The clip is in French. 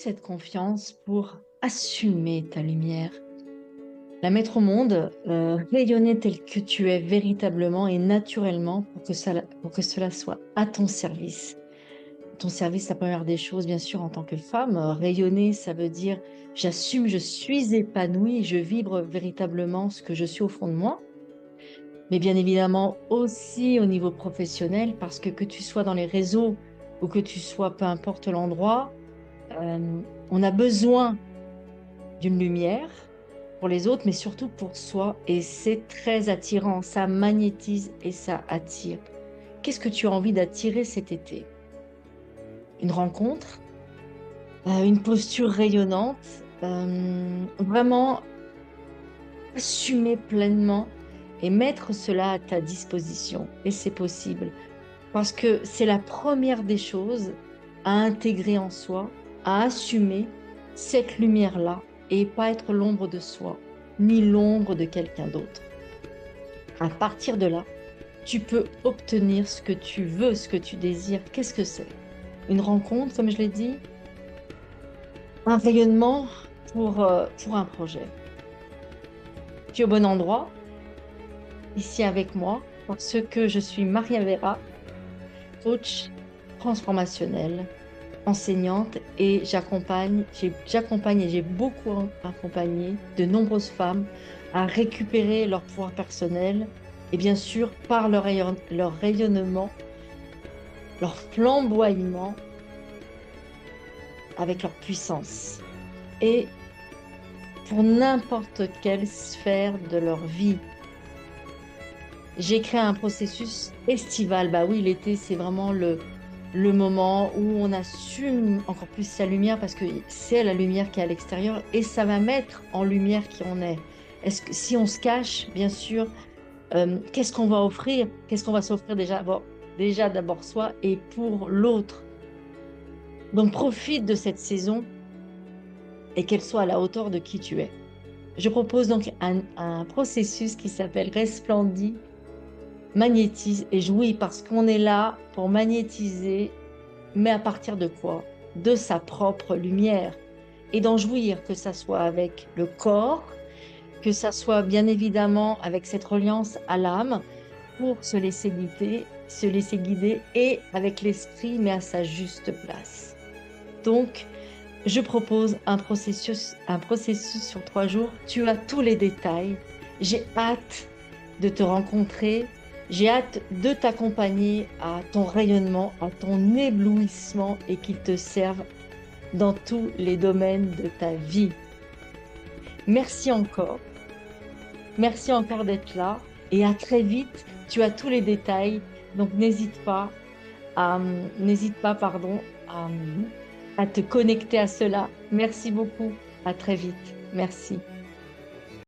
cette confiance pour assumer ta lumière, la mettre au monde, rayonner tel que tu es véritablement et naturellement pour que cela soit à ton service. Ton service, la première des choses, bien sûr, en tant que femme, rayonner, ça veut dire j'assume, je suis épanouie, je vibre véritablement ce que je suis au fond de moi. Mais bien évidemment aussi au niveau professionnel, parce que tu sois dans les réseaux ou que tu sois, peu importe l'endroit, on a besoin d'une lumière pour les autres, mais surtout pour soi. Et c'est très attirant, ça magnétise et ça attire. Qu'est-ce que tu as envie d'attirer cet été? Une rencontre, une posture rayonnante, vraiment assumer pleinement et mettre cela à ta disposition. Et c'est possible. Parce que c'est la première des choses à intégrer en soi, à assumer cette lumière-là et pas être l'ombre de soi, ni l'ombre de quelqu'un d'autre. À partir de là, tu peux obtenir ce que tu veux, ce que tu désires. Qu'est-ce que c'est? Une rencontre, comme je l'ai dit, un rayonnement pour un projet. Tu es au bon endroit, ici avec moi, parce que je suis Maria Vera, coach transformationnel, enseignante et j'accompagne et j'ai beaucoup accompagné de nombreuses femmes à récupérer leur pouvoir personnel et bien sûr par leur rayonnement, leur flamboiement avec leur puissance et pour n'importe quelle sphère de leur vie. J'ai créé un processus estival. Bah oui, l'été, c'est vraiment le moment où on assume encore plus sa lumière parce que c'est la lumière qui est à l'extérieur et ça va mettre en lumière qui on est. Est-ce que si on se cache, bien sûr, qu'est-ce qu'on va offrir? Qu'est-ce qu'on va s'offrir déjà? Bon, déjà d'abord soi et pour l'autre. Donc profite de cette saison et qu'elle soit à la hauteur de qui tu es. Je propose donc un processus qui s'appelle Resplendis, magnétise et jouis parce qu'on est là pour magnétiser. Mais à partir de quoi? De sa propre lumière. Et d'en jouir, que ça soit avec le corps, que ça soit bien évidemment avec cette reliance à l'âme pour se laisser guider et avec l'esprit, mais à sa juste place. Donc, je propose un processus sur 3 jours. Tu as tous les détails. J'ai hâte de te rencontrer. J'ai hâte de t'accompagner à ton rayonnement, à ton éblouissement et qu'il te serve dans tous les domaines de ta vie. Merci encore. Merci encore d'être là et à très vite. Tu as tous les détails, donc n'hésite pas, pardon, à te connecter à cela. Merci beaucoup. À très vite. Merci.